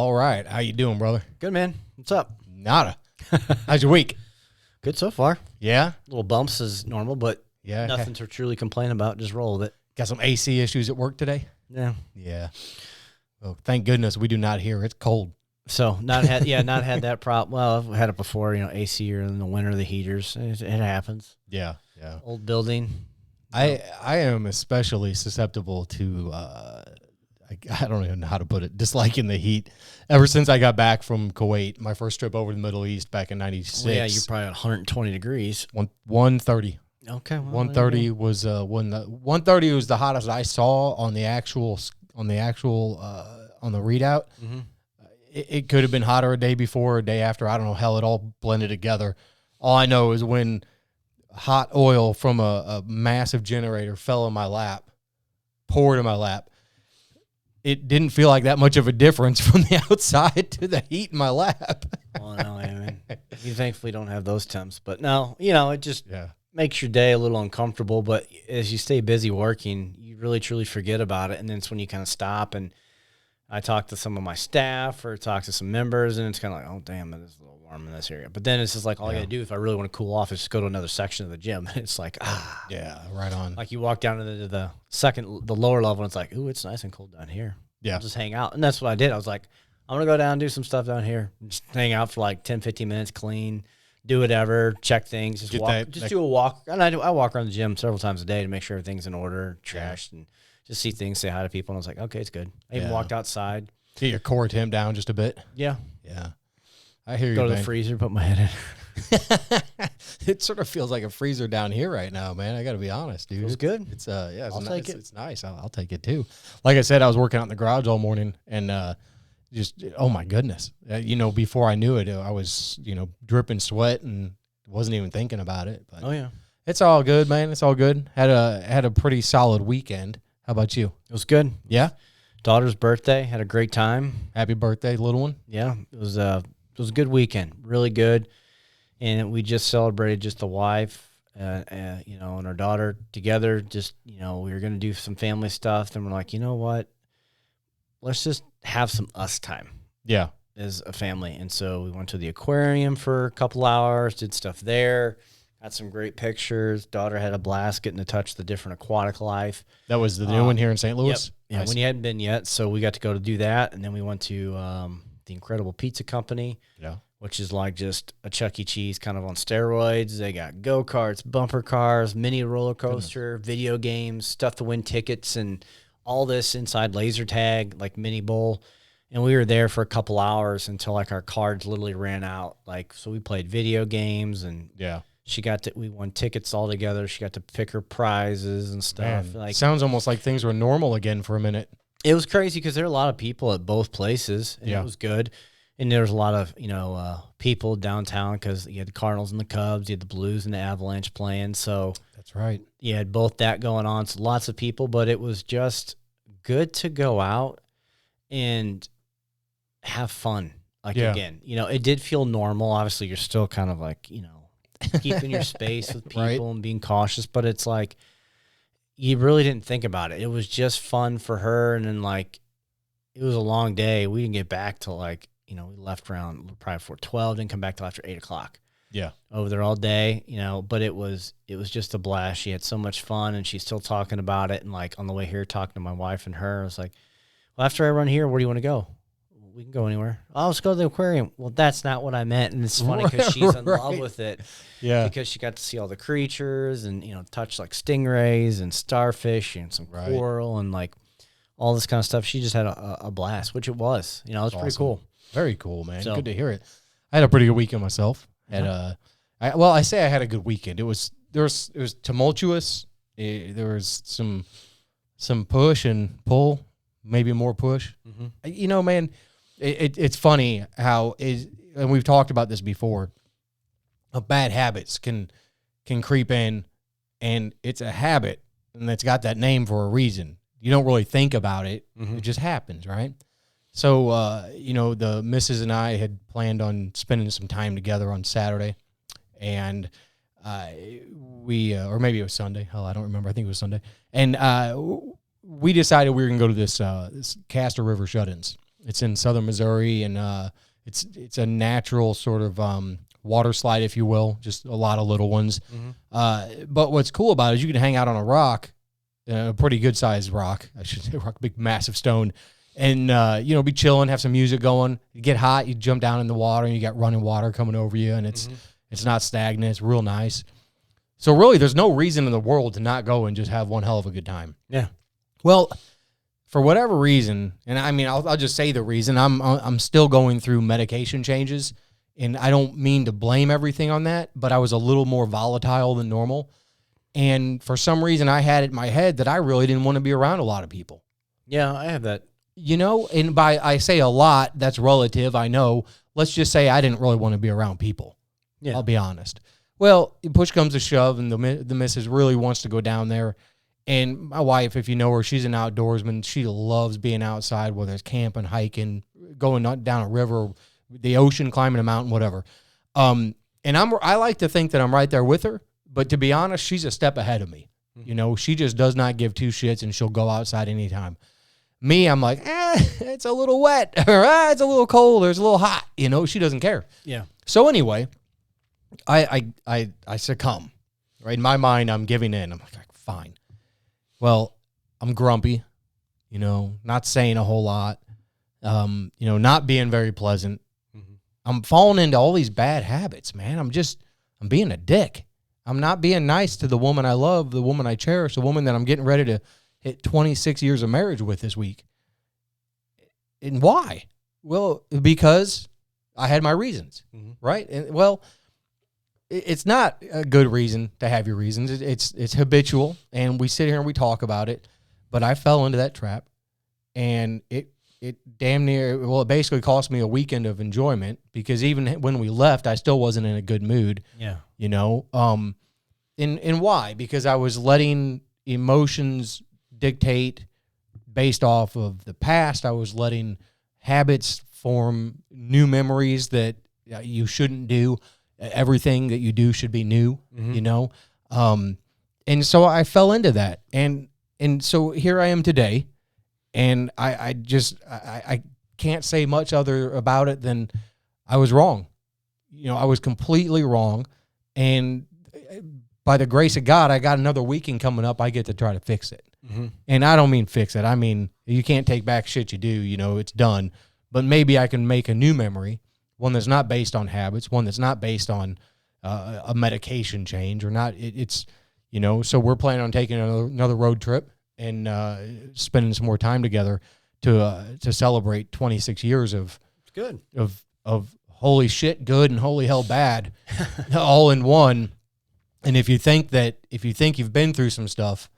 All right. How you doing, brother? Good, man. What's up? Nada. How's your week? Good so far. Yeah? Little bumps is normal, but Yeah. nothing to truly complain about. Just roll with it. Got some AC issues at work today? Yeah. Yeah. Well, thank goodness we do not here. It's cold. So not had that problem. Well, I've had it before, AC or in the winter, the heaters. It happens. Yeah. Yeah. Old building. I am especially susceptible to, I don't even know how to put it, disliking the heat. Ever since I got back from Kuwait, my first trip over to the Middle East back in 96. Well, yeah, you're probably at 120 degrees. 130. Okay. Well, 130 was when the 130 was the hottest I saw on the actual on the readout. Mm-hmm. It could have been hotter a day before or a day after. I don't know. Hell, it all blended together. All I know is when hot oil from a massive generator fell in my lap, poured in my lap, it didn't feel like that much of a difference from the outside to the heat in my lap. Well, no, I mean, you thankfully don't have those temps. But no, it just makes your day a little uncomfortable. But as you stay busy working, you really, truly forget about it. And then it's when you kind of stop. And I talk to some of my staff or talk to some members, and it's kind of like, oh, damn, it is a little warm in this area. But then it's just like all I got to do if I really want to cool off is just go to another section of the gym. It's like, yeah, right on. Like you walk down into the lower level, and it's like, ooh, it's nice and cold down here. Yeah. I'll just hang out. And that's what I did. I was like, I'm going to go down and do some stuff down here. Just hang out for like 10, 15 minutes, clean, do whatever, check things, just walk, do a walk. And I walk around the gym several times a day to make sure everything's in order, trashed, and just see things, say hi to people. And I was like, okay, it's good. I even walked outside. Get your core temp down just a bit. Yeah. Yeah. I hear you, Go to the freezer, put my head in. It sort of feels like a freezer down here right now, man. I got to be honest, dude. Feels good. It's I'll take it. It's nice. I'll take it too. Like I said, I was working out in the garage all morning, and just oh my goodness, before I knew it, I was dripping sweat and wasn't even thinking about it. But oh yeah, it's all good, man. It's all good. Had a pretty solid weekend. How about you? It was good. Yeah. Daughter's birthday. Had a great time. Happy birthday, little one. Yeah, it was a good weekend. Really good. And we just celebrated just the wife, and our daughter together. Just, we were going to do some family stuff. Then we're like, you know what? Let's just have some us time. Yeah. As a family. And so we went to the aquarium for a couple hours, did stuff there, got some great pictures. Daughter had a blast getting to touch the different aquatic life. That was the new one here in St. Louis? Yep. Yeah, nice. When you hadn't been yet. So we got to go to do that. And then we went to the Incredible Pizza Company. Yeah. Which is like just a Chuck E. Cheese kind of on steroids. They got go-karts, bumper cars, mini roller coaster, video games, stuff to win tickets, and all this inside laser tag, like mini bowl. And we were there for a couple hours until like our cards literally ran out. So we played video games, and we won tickets all together. She got to pick her prizes and stuff. Man, sounds almost like things were normal again for a minute. It was crazy because there were a lot of people at both places, and it was good. And there was a lot of, people downtown because you had the Cardinals and the Cubs, you had the Blues and the Avalanche playing. So that's right. You had both that going on. So lots of people, but it was just good to go out and have fun. Again, it did feel normal. Obviously, you're still kind of like, keeping your space with people and being cautious, but it's like you really didn't think about it. It was just fun for her. And then it was a long day. We didn't get back till we left around probably before 12, didn't come back till after 8 o'clock. Yeah. Over there all day, but it was just a blast. She had so much fun, and she's still talking about it. And on the way here, talking to my wife and her, I was like, well, after I run here, where do you want to go? We can go anywhere. Oh, let's go to the aquarium. Well, that's not what I meant. And it's funny because she's in love with it. Yeah. Because she got to see all the creatures and, touch stingrays and starfish and some coral and all this kind of stuff. She just had a blast, which it was. It was pretty cool. Very cool, man. So, good to hear it. I had a pretty good weekend myself. I say I had a good weekend. It was tumultuous. There was some push and pull, maybe more push. Mm-hmm. Man, it's funny how and we've talked about this before. Bad habits can creep in, and it's a habit, and it's got that name for a reason. You don't really think about it; it just happens, right? So, the missus and I had planned on spending some time together on Saturday, and or maybe it was Sunday. Hell, I don't remember. I think it was Sunday. And we decided we were going to go to this Castor River Shut-ins. It's in southern Missouri, and it's a natural sort of water slide, if you will, just a lot of little ones. But what's cool about it is you can hang out on a rock, a pretty good-sized rock, I should say, rock, big, massive stone, and, be chilling, have some music going. You get hot, you jump down in the water, and you got running water coming over you, and it's not stagnant. It's real nice. So really, there's no reason in the world to not go and just have one hell of a good time. Yeah. Well, for whatever reason, and I mean, I'll just say the reason, I'm still going through medication changes, and I don't mean to blame everything on that, but I was a little more volatile than normal. And for some reason, I had it in my head that I really didn't want to be around a lot of people. Yeah, I have that. And I say a lot, that's relative, I know. Let's just say I didn't really want to be around people. Yeah. I'll be honest. Well, push comes to shove, and the missus really wants to go down there. And my wife, if you know her, she's an outdoorsman. She loves being outside, whether it's camping, hiking, going down a river, the ocean, climbing a mountain, whatever. And I like to think that I'm right there with her, but to be honest, she's a step ahead of me. She just does not give two shits, and she'll go outside anytime. Me, I'm like, it's a little wet, or it's a little cold, or it's a little hot. She doesn't care. Yeah. So anyway, I succumb. Right? In my mind, I'm giving in. I'm like, fine. Well, I'm grumpy, not saying a whole lot, not being very pleasant. I'm falling into all these bad habits, man. I'm being a dick. I'm not being nice to the woman I love, the woman I cherish, the woman that I'm getting ready to hit 26 years of marriage with this week. And why? Well, because I had my reasons, right? And well, it's not a good reason to have your reasons. It's habitual, and we sit here and we talk about it. But I fell into that trap, and it damn near, it basically cost me a weekend of enjoyment, because even when we left, I still wasn't in a good mood. Yeah. And why? Because I was letting emotions dictate based off of the past. I was letting habits form new memories that you shouldn't do. Everything that you do should be new, and so I fell into that, and so here I am today, and I can't say much other about it than I was wrong. I was completely wrong, and by the grace of God, I got another weekend coming up. I get to try to fix it, and I don't mean fix it. I mean, you can't take back shit you do. It's done, but maybe I can make a new memory. One that's not based on habits, one that's not based on a medication change or not. So we're planning on taking another road trip and spending some more time together to celebrate 26 years of good of holy shit good and holy hell bad all in one. And if you think you've been through some stuff,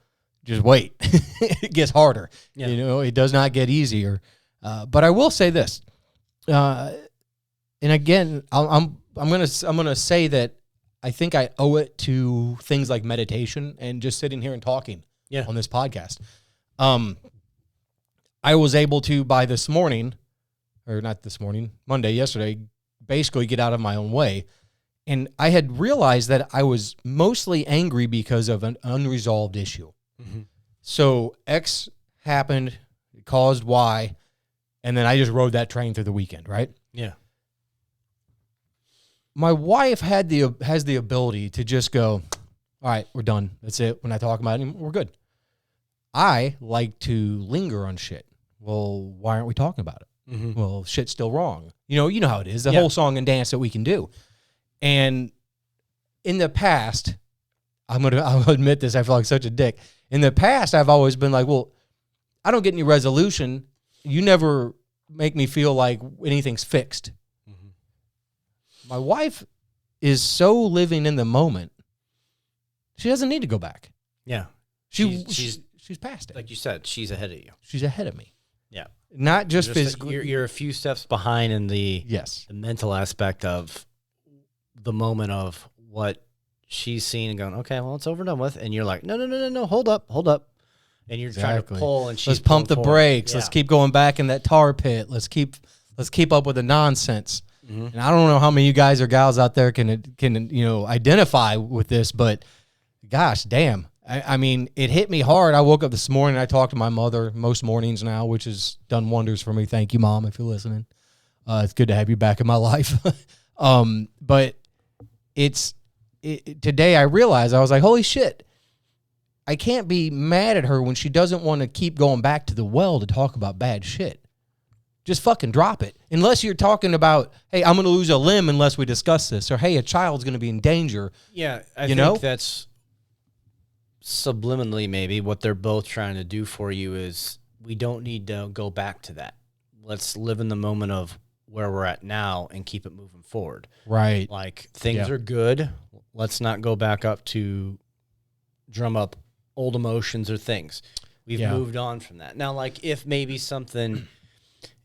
just wait. It gets harder. Yeah. It does not get easier. But I will say this. And again, I'm gonna say that I think I owe it to things like meditation and just sitting here and talking on this podcast. I was able to, by this morning, or not this morning, yesterday, basically get out of my own way. And I had realized that I was mostly angry because of an unresolved issue. So X happened, it caused Y, and then I just rode that train through the weekend, right? Yeah. My wife has the ability to just go, all right, we're done. That's it. We're not talking about it anymore. We're good. I like to linger on shit. Well, why aren't we talking about it? Well, shit's still wrong. You know how it is. The whole song and dance that we can do. And in the past, I'll admit this, I feel like such a dick. In the past, I've always been like, well, I don't get any resolution. You never make me feel like anything's fixed. My wife is so living in the moment. She doesn't need to go back. Yeah. She's past it. Like you said, she's ahead of you. She's ahead of me. Yeah. Not just physically. You're a few steps behind in the mental aspect of the moment of what she's seen and going, okay, well, it's over and done with. And you're like, no, hold up. And you're trying to pull, and she's let's pump the brakes. Yeah. Let's keep going back in that tar pit. Let's keep up with the nonsense. And I don't know how many of you guys or gals out there can identify with this, but gosh, damn. I mean, it hit me hard. I woke up this morning. I talked to my mother most mornings now, which has done wonders for me. Thank you, Mom, if you're listening. It's good to have you back in my life. But today I realized, I was like, holy shit. I can't be mad at her when she doesn't want to keep going back to the well to talk about bad shit. Just fucking drop it. Unless you're talking about, hey, I'm going to lose a limb unless we discuss this. Or, hey, a child's going to be in danger. Yeah, I think that's subliminally maybe what they're both trying to do for you is we don't need to go back to that. Let's live in the moment of where we're at now and keep it moving forward. Right. Like, things are good. Let's not go back up to drum up old emotions or things. We've moved on from that. Now, like, if maybe something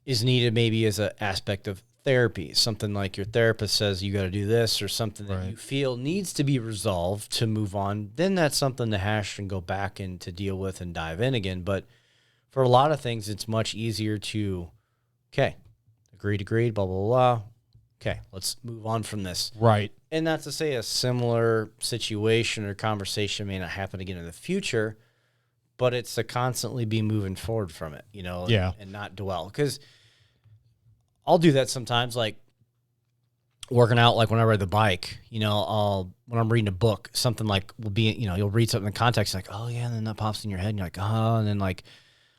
is needed, maybe as an aspect of therapy, something like your therapist says you got to do this, or something that you feel needs to be resolved to move on, then that's something to hash and go back and to deal with and dive in again. But for a lot of things, it's much easier to, okay, agreed, blah, blah, blah. Okay, let's move on from this. Right. And not to say a similar situation or conversation may not happen again in the future, but it's to constantly be moving forward from it, and not dwell. Because I'll do that sometimes, like working out, like when I ride the bike, when I'm reading a book, something like will be, you'll read something in context, like, oh yeah, and then that pops in your head, and you're like, oh, and then like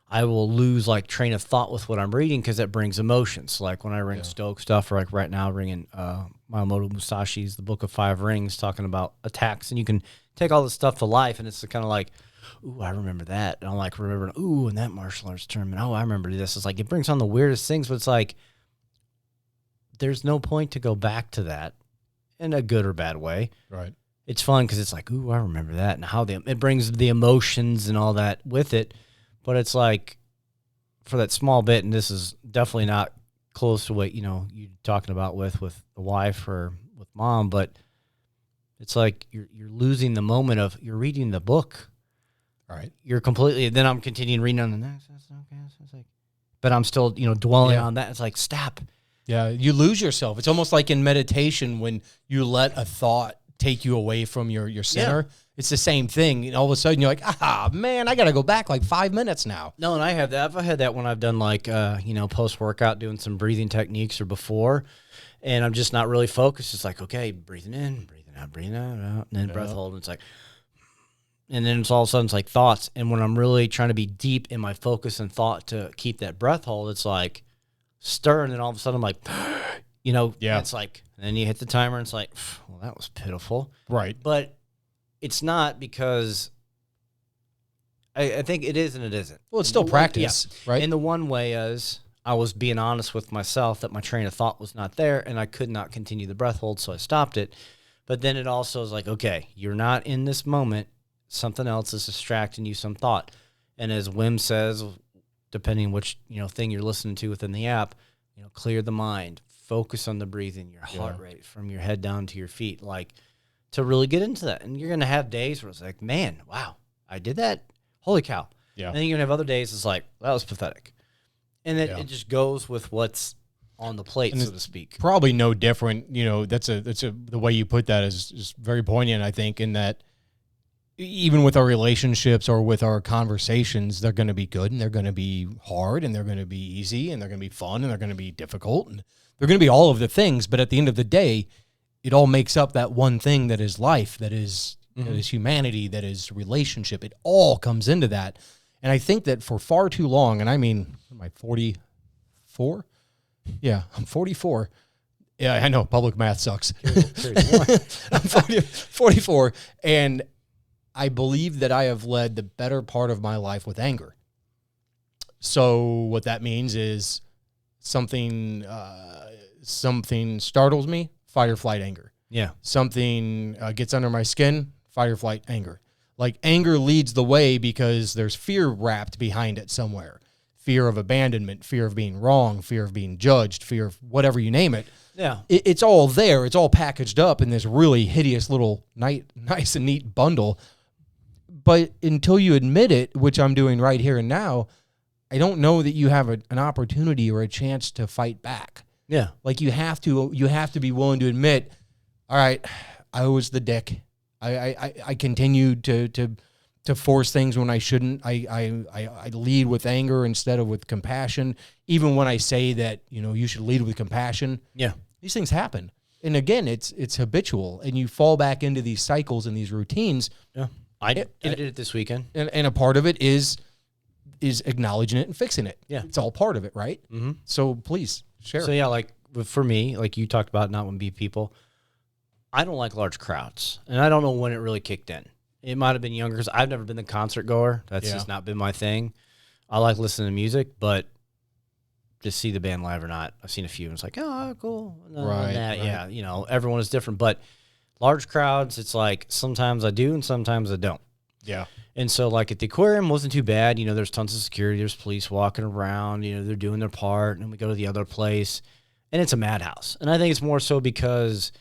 I will lose like train of thought with what I'm reading because it brings emotions. Like when I ring Stoic stuff, or like right now ringing Miyamoto Musashi's The Book of Five Rings, talking about attacks, and you can take all this stuff to life, and it's kind of like, ooh, I remember that, and I'm like remembering, ooh, and that martial arts tournament, oh, I remember this. It's like it brings on the weirdest things, but it's like there's no point to go back to that in a good or bad way. Right. It's fun because it's like, ooh, I remember that, and how it brings the emotions and all that with it. But it's like for that small bit, and this is definitely not close to what you're talking about with the wife or with mom, but it's like you're losing the moment of you're reading the book. Right. You're completely. Then I'm continuing reading on the next. It's like, but I'm still dwelling on that. It's like stop. Yeah, you lose yourself. It's almost like in meditation when you let a thought take you away from your center. Yeah. It's the same thing. And all of a sudden you're like, man, I got to go back like 5 minutes now. No, and I have that. I've had that when I've done like, post-workout, doing some breathing techniques or before, and I'm just not really focused. It's like, okay, breathing in, breathing out, and then breath hold. And it's like, and then it's all of a sudden it's like thoughts. And when I'm really trying to be deep in my focus and thought to keep that breath hold, it's like stir, and then all of a sudden I'm like, it's like, and then you hit the timer, and it's like, well, that was pitiful. Right. But it's not, because I think it is and it isn't. Well, it's still practice, right? And the one way is I was being honest with myself that my train of thought was not there, and I could not continue the breath hold, so I stopped it. But then it also is like, okay, you're not in this moment. Something else is distracting you, some thought. And as Wim says, depending which thing you're listening to within the app, clear the mind, focus on the breathing, your heart rate from your head down to your feet, like to really get into that. And you're going to have days where it's like, man, wow, I did that. Holy cow. Yeah. And then you're going to have other days it's like, that was pathetic. And it just goes with what's on the plate, so to speak. Probably no different. That's the way you put that is very poignant, I think, in that even with our relationships or with our conversations, they're going to be good and they're going to be hard and they're going to be easy and they're going to be fun and they're going to be difficult and they're going to be all of the things. But at the end of the day, it all makes up that one thing that is life, that is humanity, that is relationship. It all comes into that. And I think that for far too long, and I mean, am I 44? Yeah, I'm 44. Yeah, I know, public math sucks. I'm 44, and I believe that I have led the better part of my life with anger. So what that means is something startles me, fight or flight anger. Yeah. Something gets under my skin, fight or flight anger. Like anger leads the way because there's fear wrapped behind it somewhere. Fear of abandonment, fear of being wrong, fear of being judged, fear of whatever you name it. Yeah. It's all there. It's all packaged up in this really hideous little nice and neat bundle. But until you admit it, which I'm doing right here and now, I don't know that you have an opportunity or a chance to fight back. Yeah. Like you have to be willing to admit, all right, I was the dick. I continued to to force things when I shouldn't. I lead with anger instead of with compassion. Even when I say that, you should lead with compassion. Yeah. These things happen. And again, it's habitual, and you fall back into these cycles and these routines. Yeah. I did it this weekend. And a part of it is acknowledging it and fixing it. Yeah. It's all part of it, right? Mm-hmm. So please share. So yeah, like for me, like you talked about not want to be people, I don't like large crowds, and I don't know when it really kicked in. It might have been younger because I've never been the concert goer. That's just not been my thing. I like listening to music, but to see the band live or not, I've seen a few, and it's like, oh, cool. Right. Yeah, everyone is different. But large crowds, it's like sometimes I do and sometimes I don't. Yeah. And so, like, at the aquarium wasn't too bad. There's tons of security. There's police walking around. They're doing their part. And then we go to the other place, and it's a madhouse. And I think it's more so because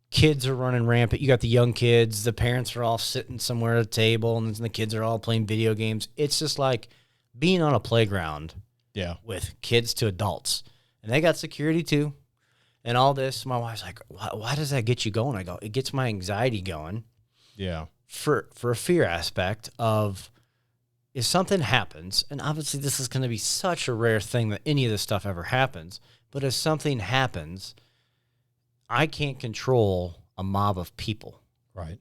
kids are running rampant. You got the young kids. The parents are all sitting somewhere at a table, and the kids are all playing video games. It's just like being on a playground with kids to adults. And they got security, too, and all this. My wife's like, why does that get you going? I go, it gets my anxiety going. Yeah. For a fear aspect of if something happens, and obviously this is going to be such a rare thing that any of this stuff ever happens, but if something happens, I can't control a mob of people. Right.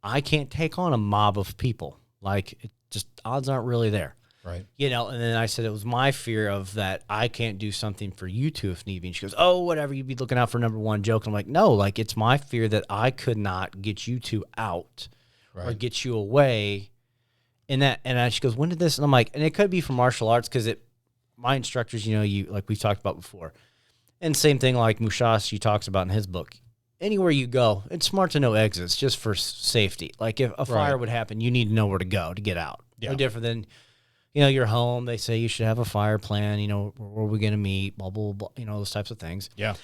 I can't take on a mob of people. Like, it just, odds aren't really there. Right. And then I said it was my fear of that I can't do something for you two if need be. And she goes, oh, whatever, you'd be looking out for number one joke. And I'm like, no, like, it's my fear that I could not get you two out. Right. Or get you away, and she goes, when did this? And I'm like, and it could be from martial arts because my instructors, you like we've talked about before, and same thing like Mushashi talks about in his book. Anywhere you go, it's smart to know exits just for safety. Like if a fire would happen, you need to know where to go to get out. Yeah. No different than, your home. They say you should have a fire plan. Where are we going to meet? Blah blah blah. Those types of things. Yeah.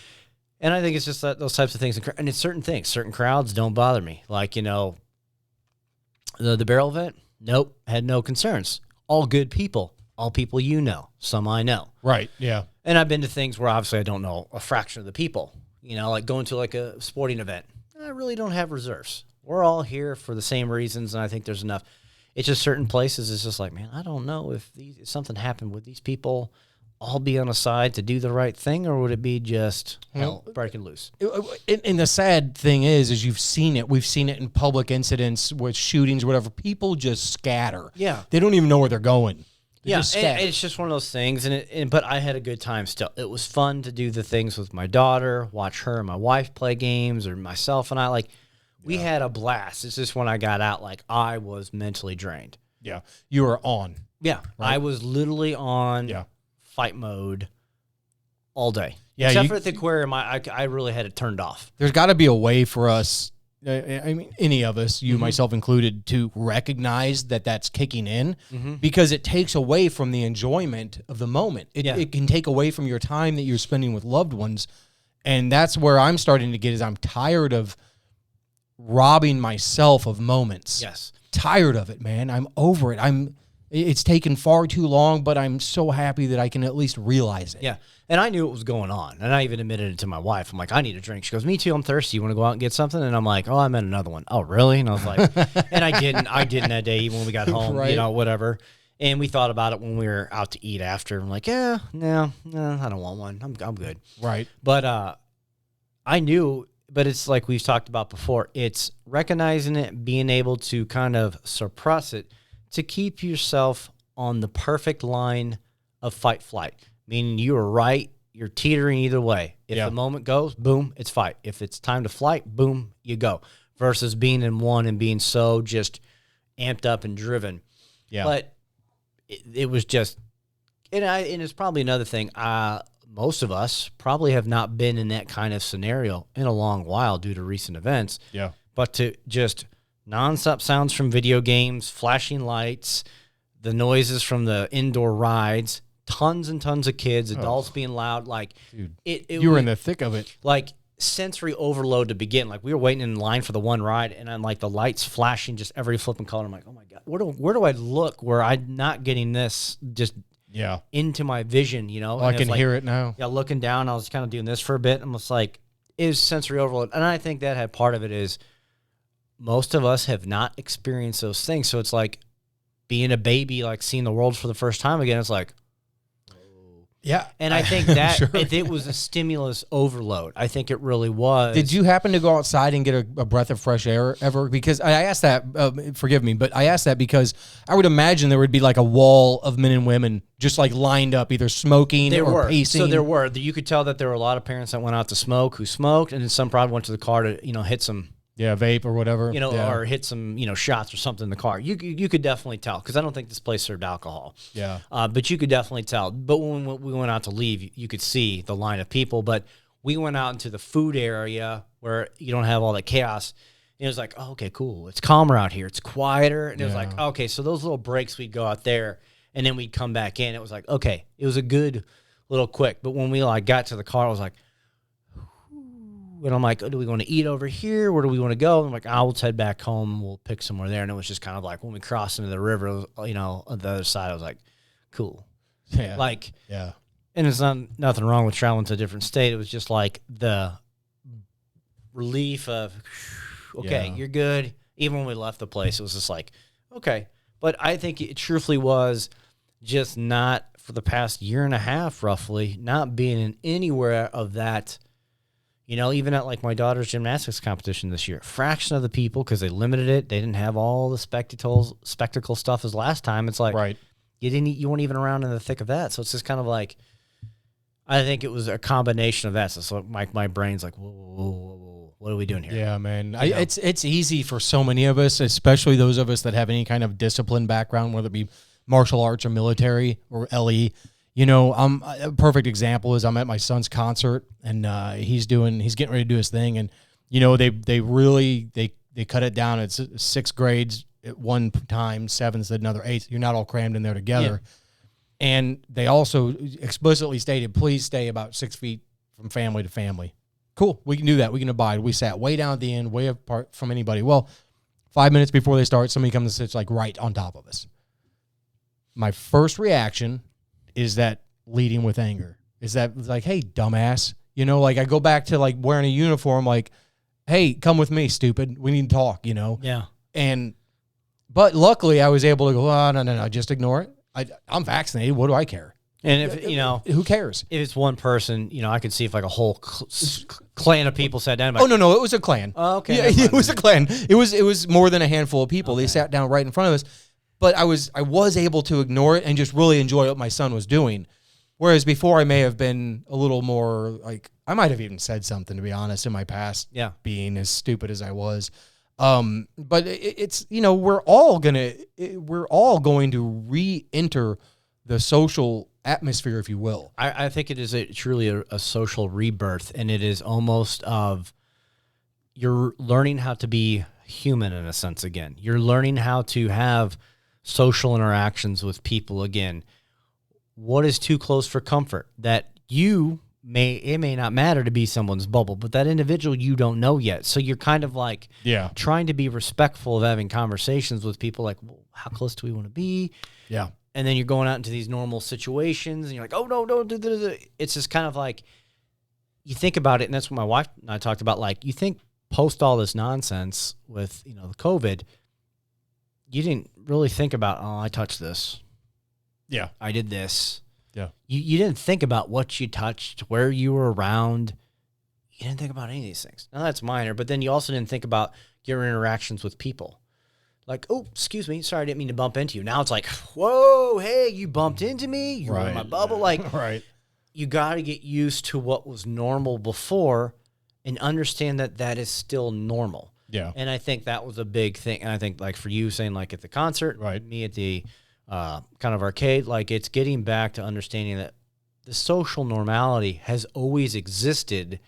And I think it's just that those types of things, and it's certain things, certain crowds don't bother me. Like The barrel event? Nope. Had no concerns. All good people. All people some I know. Right, yeah. And I've been to things where obviously I don't know a fraction of the people. Like going to like a sporting event. I really don't have reserves. We're all here for the same reasons, and I think there's enough. It's just certain places, it's just like, man, I don't know if something happened with these people. All be on a side to do the right thing, or would it be just breaking loose? And the sad thing is you've seen it. We've seen it in public incidents with shootings, whatever. People just scatter. Yeah. They don't even know where they're going. And it's just one of those things. But I had a good time still. It was fun to do the things with my daughter, watch her and my wife play games, or myself and I. We had a blast. It's just when I got out, I was mentally drained. Yeah. You were on. Yeah. Right? I was literally on. Yeah. Fight mode all day. Yeah, except for at the aquarium, I really had it turned off. There's got to be a way for us, any of us, you myself included, to recognize that that's kicking in because it takes away from the enjoyment of the moment. It can take away from your time that you're spending with loved ones, and that's where I'm starting to get is I'm tired of robbing myself of moments. Yes. Tired of it, man. I'm over it. It's taken far too long, but I'm so happy that I can at least realize it. Yeah. And I knew it was going on. And I even admitted it to my wife. I'm like, I need a drink. She goes, me too. I'm thirsty. You want to go out and get something? And I'm like, oh, I meant another one. Oh, really? And I was like, and I didn't that day, even when we got home, whatever. And we thought about it when we were out to eat after. I'm like, no, I don't want one. I'm good. Right. But I knew, but it's like we've talked about before. It's recognizing it, being able to kind of suppress it, to keep yourself on the perfect line of fight-flight, meaning you are right, you're teetering either way. If the moment goes, boom, it's fight. If it's time to flight, boom, you go. Versus being in one and being so just amped up and driven. Yeah. But it was just, and it's probably another thing. Most of us probably have not been in that kind of scenario in a long while due to recent events. Yeah. But to just nonstop sounds from video games, flashing lights, the noises from the indoor rides, tons and tons of kids, adults being loud. Dude, you were in the thick of it. Sensory overload to begin. We were waiting in line for the one ride, and I'm the lights flashing just every flipping color. I'm like, oh my God, where do I look where I'm not getting this just into my vision, Well, I can hear it now. Yeah, looking down, I was kind of doing this for a bit. I'm just like, it was sensory overload. And I think that had part of it is, most of us have not experienced those things. So it's like being a baby, like seeing the world for the first time again. It's like, yeah. And I think that sure. it was a stimulus overload. I think it really was. Did you happen to go outside and get a breath of fresh air ever? Because I asked that, forgive me, but I asked that because I would imagine there would be like a wall of men and women just like lined up, either smoking or pacing. So there were. You could tell that there were a lot of parents that went out to smoke who smoked, and then some probably went to the car to, hit some. Yeah, vape or whatever. Or hit some, shots or something in the car. You could definitely tell, because I don't think this place served alcohol. Yeah. But you could definitely tell. But when we went out to leave, you could see the line of people. But we went out into the food area where you don't have all that chaos. And it was like, oh, okay, cool. It's calmer out here. It's quieter. And it was like, okay, so those little breaks, we'd go out there, and then we'd come back in. It was like, okay, it was a good little quick. But when we got to the car, I was like, and I'm like, oh, do we want to eat over here? Where do we want to go? And I'm like, let's head back home. We'll pick somewhere there. And it was just kind of like when we crossed into the river, on the other side, I was like, cool. Yeah. Yeah. And it's nothing wrong with traveling to a different state. It was just like the relief of, okay, you're good. Even when we left the place, it was just like, okay. But I think it truthfully was just not, for the past year and a half, roughly, not being in anywhere of that. Even at like my daughter's gymnastics competition this year, fraction of the people, because they limited it. They didn't have all the spectacle stuff as last time. It's like, right. You weren't even around in the thick of that. So it's just kind of like, I think it was a combination of that. So my brain's like, whoa, what are we doing here? Yeah, man. It's easy for so many of us, especially those of us that have any kind of discipline background, whether it be martial arts or military or LE. A perfect example is I'm at my son's concert, and he's getting ready to do his thing, and they cut it down. It's 6 grades at one time, 7s at another 8. You're not all crammed in there together. Yeah. And they also explicitly stated, please stay about 6 feet from family to family. Cool, we can do that. We can abide. We sat way down at the end, way apart from anybody. Well, 5 minutes before they start, somebody comes and sits like right on top of us. My first reaction is that leading with anger. Is that like, hey, dumbass. I go back to like wearing a uniform, like, hey, come with me, stupid. We need to talk, Yeah. But luckily I was able to go, oh, no, just ignore it. I'm vaccinated. What do I care? And if, who cares? If it's one person, I could see if like a whole clan of people sat down. Like, oh, no, it was a clan. Oh, okay. Yeah, it was a clan. It was more than a handful of people. Okay. They sat down right in front of us. But I was able to ignore it and just really enjoy what my son was doing. Whereas before I may have been a little more like, I might have even said something, to be honest, in my past, being as stupid as I was. But it's, we're all going to re-enter the social atmosphere, if you will. I think it is truly a social rebirth, and it is almost of you're learning how to be human in a sense again. You're learning how to have social interactions with people again. What is too close for comfort? That it may not matter to be someone's bubble, but that individual you don't know yet. So you're kind of like trying to be respectful of having conversations with people like, well, how close do we want to be? Yeah. And then you're going out into these normal situations and you're like, oh, no, don't do this. It's just kind of like, you think about it, and that's what my wife and I talked about. Like, you think post all this nonsense with, the COVID, you didn't really think about, oh, I touched this. Yeah. I did this. Yeah. You didn't think about what you touched, where you were around. You didn't think about any of these things. Now, that's minor, but then you also didn't think about your interactions with people. Like, oh, excuse me, sorry, I didn't mean to bump into you. Now it's like, whoa, hey, you bumped into me. You were in my bubble. Like, right. You got to get used to what was normal before and understand that that is still normal. Yeah. And I think that was a big thing. And I think, like, for you saying, like, at the concert, right, me at the kind of arcade, like, it's getting back to understanding that the social normality has always existed.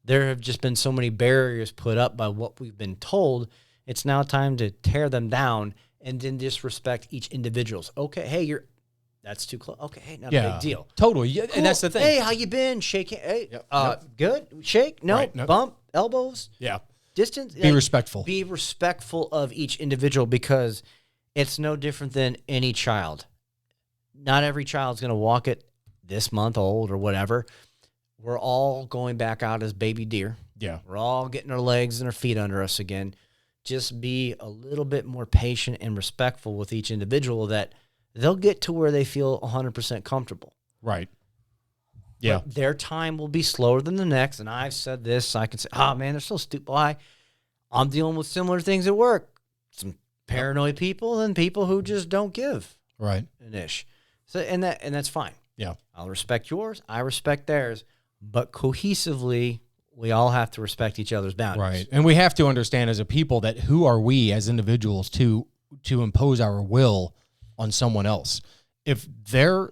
There have just been so many barriers put up by what we've been told. It's now time to tear them down and then disrespect each individual's. Okay, hey, that's too close. Okay, hey, not a big deal. Totally. Yeah, cool. And that's the thing. Hey, how you been? Shake hand. Hey, good? Shake? No. Right, nope. Bump? Elbows? Yeah. Distance? Be respectful. Be respectful of each individual, because it's no different than any child. Not every child's going to walk it this month old or whatever. We're all going back out as baby deer. Yeah. We're all getting our legs and our feet under us again just be a little bit more patient and respectful with each individual, that they'll get to where they feel 100% comfortable. Right. Yeah. But their time will be slower than the next. And I've said this, I can say, oh man, they're so stupid. Why? I'm dealing with similar things at work. Some paranoid people and people who just don't give. Right. An ish. So, and that's fine. Yeah. I'll respect yours. I respect theirs. But cohesively, we all have to respect each other's boundaries. Right. And we have to understand as a people that who are we as individuals to impose our will on someone else? If their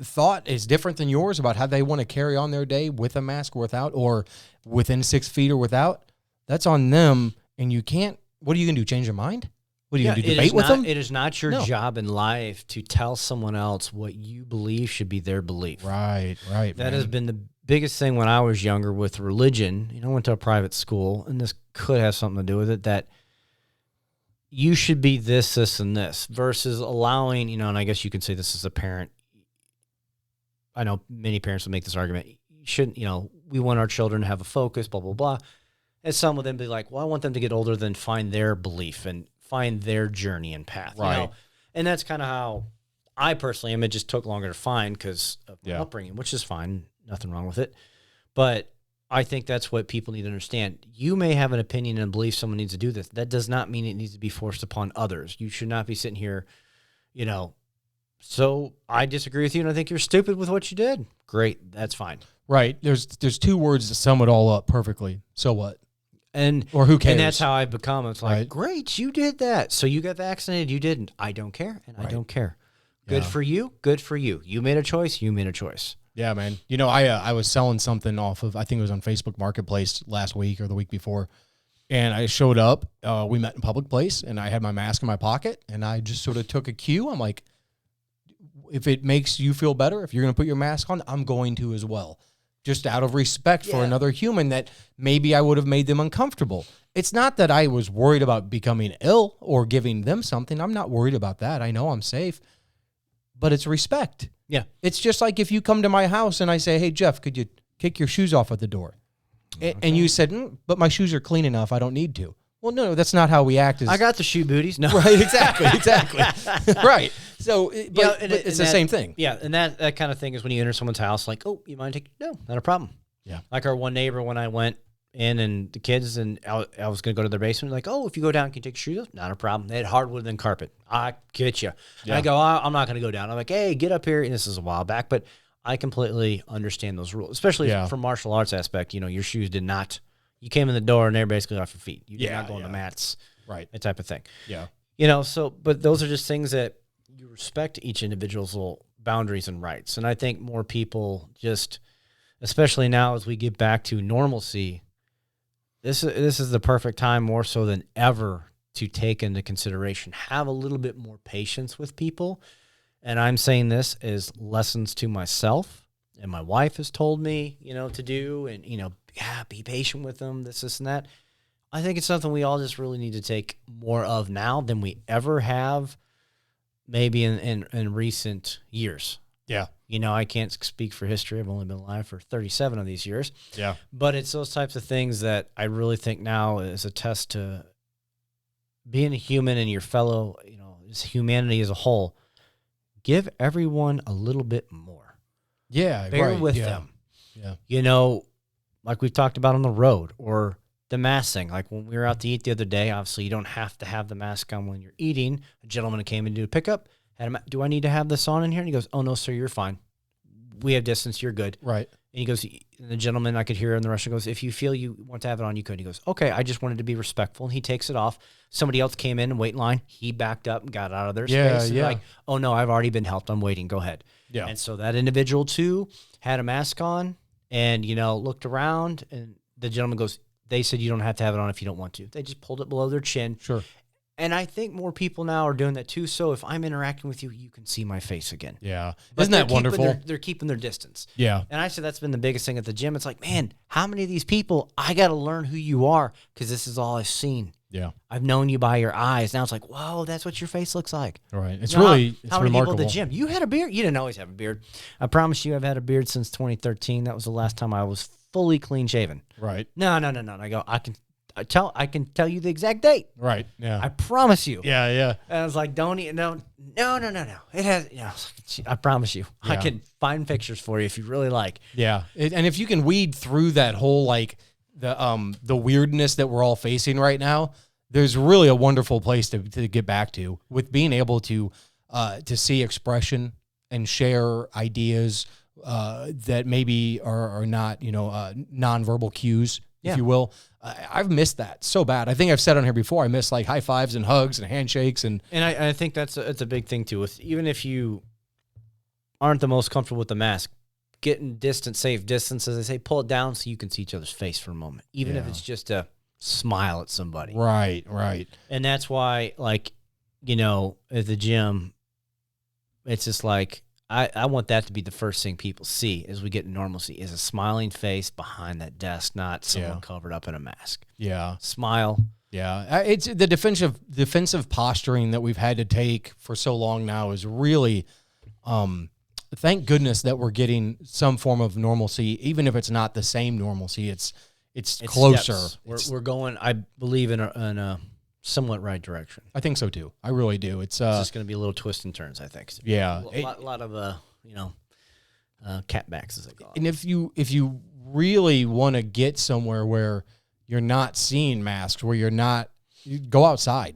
thought is different than yours about how they want to carry on their day with a mask or without, or within 6 feet or without, that's on them. And you can't, what are you going to do? Change your mind? What are you going to do? Debate with them? It is not your job in life to tell someone else what you believe should be their belief. Right. That has been the biggest thing when I was younger with religion. I went to a private school, and this could have something to do with it, that you should be this, and this, versus allowing, and I guess you can say this as a parent. I know many parents will make this argument. You shouldn't, we want our children to have a focus, blah, blah, blah. And some of them be like, well, I want them to get older, then find their belief and find their journey and path. Right. And that's kind of how I personally am. It just took longer to find because of my upbringing, which is fine. Nothing wrong with it. But I think that's what people need to understand. You may have an opinion and believe someone needs to do this. That does not mean it needs to be forced upon others. You should not be sitting here, so I disagree with you and I think you're stupid with what you did. Great. That's fine. Right. There's 2 words to sum it all up perfectly. So what? Or who cares? And that's how I've become. It's like, great, you did that. So you got vaccinated, you didn't. I don't care, and I don't care. Good for you, good for you. You made a choice, you made a choice. Yeah, man. I was selling something off of, I think it was on Facebook Marketplace last week or the week before, and I showed up. We met in public place, and I had my mask in my pocket, and I just sort of took a cue. I'm like, if it makes you feel better, if you're going to put your mask on, I'm going to as well. Just out of respect for another human that maybe I would have made them uncomfortable. It's not that I was worried about becoming ill or giving them something. I'm not worried about that. I know I'm safe. But it's respect. Yeah. It's just like if you come to my house and I say, hey, Jeff, could you kick your shoes off at the door? Okay. And you said, but my shoes are clean enough. I don't need to. Well, no, that's not how we act. I got the shoe booties. No. Right, exactly. Right. So, but it's the same thing. Yeah, and that kind of thing is when you enter someone's house, like, oh, you mind taking? No, not a problem. Yeah. Like our one neighbor, when I went in and the kids, and I was going to go to their basement, like, oh, if you go down, can you take your shoes off? Not a problem. They had hardwood than carpet. I get you. Yeah. And I go, I'm not going to go down. I'm like, hey, get up here. And this is a while back, but I completely understand those rules, especially from martial arts aspect. Your shoes did not. You came in the door and they're basically off your feet. You did not go on the mats. Right. That type of thing. Yeah. But those are just things that you respect each individual's little boundaries and rights. And I think more people just, especially now as we get back to normalcy, this is the perfect time more so than ever to take into consideration, have a little bit more patience with people. And I'm saying this as lessons to myself, and my wife has told me, to do, and, be patient with them, this and that. I think it's something we all just really need to take more of now than we ever have maybe in recent years. Yeah. I can't speak for history. I've only been alive for 37 of these years. Yeah. But it's those types of things that I really think now is a test to being a human and your fellow, humanity as a whole. Give everyone a little bit more. Yeah. Bear with them. Yeah. Like we've talked about on the road, or the mask thing. Like when we were out to eat the other day, obviously you don't have to have the mask on when you're eating. A gentleman came in to do a pickup. Do I need to have this on in here? And he goes, oh, no, sir, you're fine. We have distance. You're good. Right. And he goes, and the gentleman I could hear in the restaurant goes, if you feel you want to have it on, you could. He goes, okay, I just wanted to be respectful. And he takes it off. Somebody else came in and wait in line. He backed up and got out of their space. Yeah. Like, oh, no, I've already been helped. I'm waiting. Go ahead. Yeah. And so that individual, too, had a mask on and, looked around. And the gentleman goes, they said you don't have to have it on if you don't want to. They just pulled it below their chin. Sure. And I think more people now are doing that too. So if I'm interacting with you, you can see my face again. Yeah. But isn't that wonderful? They're keeping their distance. Yeah. And I said that's been the biggest thing at the gym. It's like, man, how many of these people, I got to learn who you are because this is all I've seen. Yeah. I've known you by your eyes. Now it's like, whoa, that's what your face looks like. Right. It's how many remarkable. People at the gym? You had a beard? You didn't always have a beard. I promise you I've had a beard since 2013. That was the last time I was fully clean shaven. Right. No. I go, I can tell you the exact date. Right. Yeah. I promise you. Yeah. Yeah. And I was like, no. It has, I promise you. Yeah. I can find pictures for you if you really like. Yeah. And if you can weed through that whole, like, the weirdness that we're all facing right now, there's really a wonderful place to get back to, with being able to see expression and share ideas that maybe are not, nonverbal cues, if you will. I've missed that so bad. I think I've said on here before, I miss like high fives and hugs and handshakes. And I think that's a big thing too. Even if you aren't the most comfortable with the mask, getting safe distance, as they say, pull it down so you can see each other's face for a moment, even if it's just a smile at somebody. Right, right. And that's why, like, at the gym, it's just like, I want that to be the first thing people see as we get to normalcy, is a smiling face behind that desk, not someone covered up in a mask. Yeah. Smile. Yeah. It's the defensive posturing that we've had to take for so long now is really, thank goodness that we're getting some form of normalcy, even if it's not the same normalcy. It's closer. We're going, I believe, in a somewhat right direction. I think so too. I really do. It's just going to be a little twists and turns, I think. Yeah. A lot of catbacks, as they call it. And if you really want to get somewhere where you're not seeing masks, where you go outside.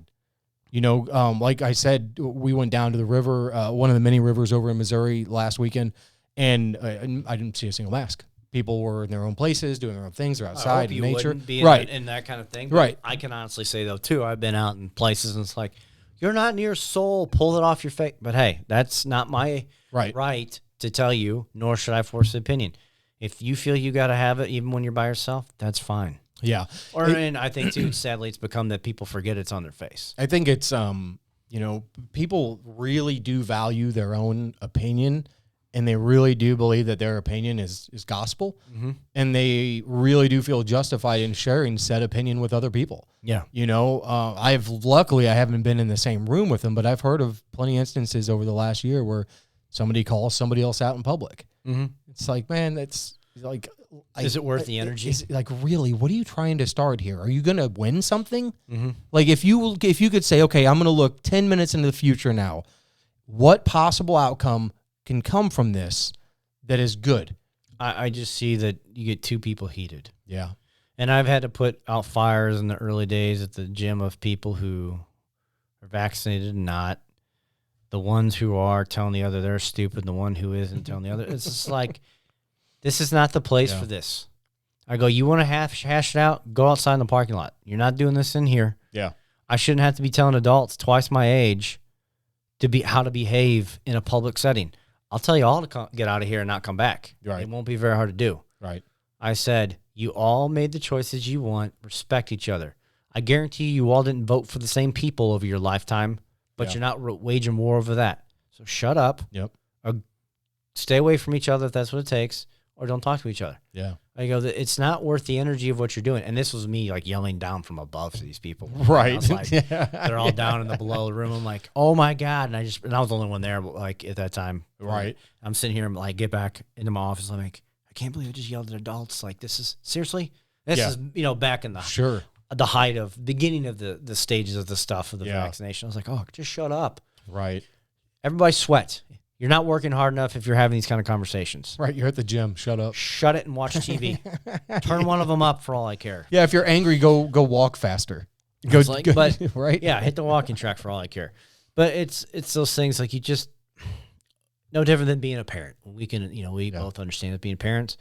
Like I said, we went down to the river, one of the many rivers over in Missouri last weekend, and I didn't see a single mask. People were in their own places, doing their own things. They're outside in nature. Right. And that kind of thing. But right. I can honestly say, though, too, I've been out in places, and it's like, you're not near soul, pull it off your face. But, hey, that's not my right to tell you, nor should I force an opinion. If you feel you got to have it, even when you're by yourself, that's fine. Yeah. And I think, too, sadly, it's become that people forget it's on their face. I think it's, people really do value their own opinion, and they really do believe that their opinion is gospel, and they really do feel justified in sharing said opinion with other people. Yeah. Luckily I haven't been in the same room with them, but I've heard of plenty of instances over the last year where somebody calls somebody else out in public. Mm-hmm. It's like, man, that's like, is it worth the energy? Is like, really, what are you trying to start here? Are you going to win something? Mm-hmm. Like, if you could say, okay, I'm going to look 10 minutes into the future now, what possible outcome can come from this that is good? I just see that you get two people heated. Yeah. And I've had to put out fires in the early days at the gym of people who are vaccinated and not. The ones who are telling the other they're stupid, the one who isn't telling the other. It's just like, this is not the place for this. I go, you want to hash it out? Go outside in the parking lot. You're not doing this in here. Yeah. I shouldn't have to be telling adults twice my age how to behave in a public setting. I'll tell you all to get out of here and not come back. Right. It won't be very hard to do. Right. I said, you all made the choices you want. Respect each other. I guarantee you all didn't vote for the same people over your lifetime, but you're not waging war over that. So shut up. Yep. Or stay away from each other if that's what it takes, or don't talk to each other. Yeah. I go, it's not worth the energy of what you're doing. And this was me like yelling down from above to these people. Right. I was like, they're all down in the below the room. I'm like, oh my God. And I was the only one there, like, at that time. Right. I'm sitting here and like get back into my office. I'm like, I can't believe I just yelled at adults. Like, this is seriously, this is, back in the height of beginning of the stages of the stuff of the vaccination. I was like, oh, just shut up. Right. Everybody sweat. You're not working hard enough if you're having these kind of conversations. Right. You're at the gym. Shut up. Shut it and watch TV. Turn one of them up for all I care. Yeah. If you're angry, go walk faster. Go, right. Yeah. Hit the walking track for all I care. But it's those things like you just, no different than being a parent. We can, we both understand that being parents,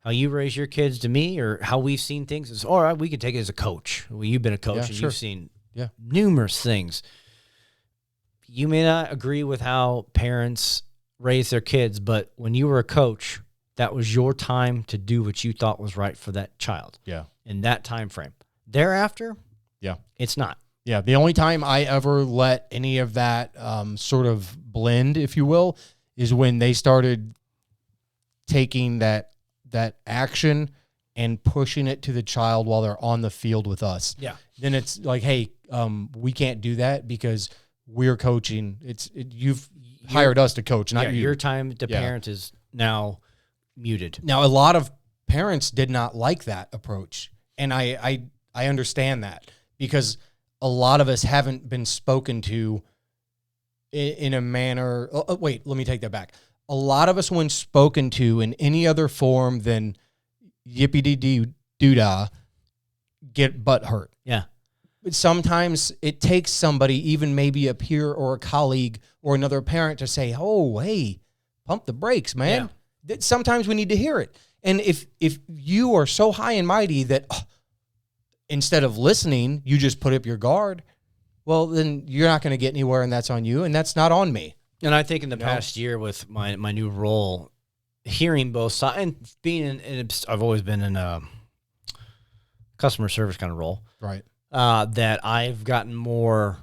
how you raise your kids to me or how we've seen things is, all right, we can take it as a coach. Well, you've been a coach and you've seen numerous things. You may not agree with how parents raise their kids, but when you were a coach, that was your time to do what you thought was right for that child. Yeah. In that time frame. Thereafter, it's not. Yeah. The only time I ever let any of that sort of blend, if you will, is when they started taking that action and pushing it to the child while they're on the field with us. Yeah. Then it's like, hey, we can't do that because we're coaching. You've hired us to coach, not you. Your time to parent is now muted. Now, a lot of parents did not like that approach. And I I understand that because a lot of us haven't been spoken to in a manner. Oh, wait, let me take that back. A lot of us, when spoken to in any other form than yippee-dee-doo-dah, get butt hurt. Yeah. But sometimes it takes somebody, even maybe a peer or a colleague or another parent, to say, "Oh, hey, pump the brakes, man." Yeah. Sometimes we need to hear it. And if you are so high and mighty that instead of listening, you just put up your guard, well, then you're not going to get anywhere, and that's on you, and that's not on me. And I think in the past year with my new role, hearing both sides, and being I've always been in a customer service kind of role. Right. That I've gotten more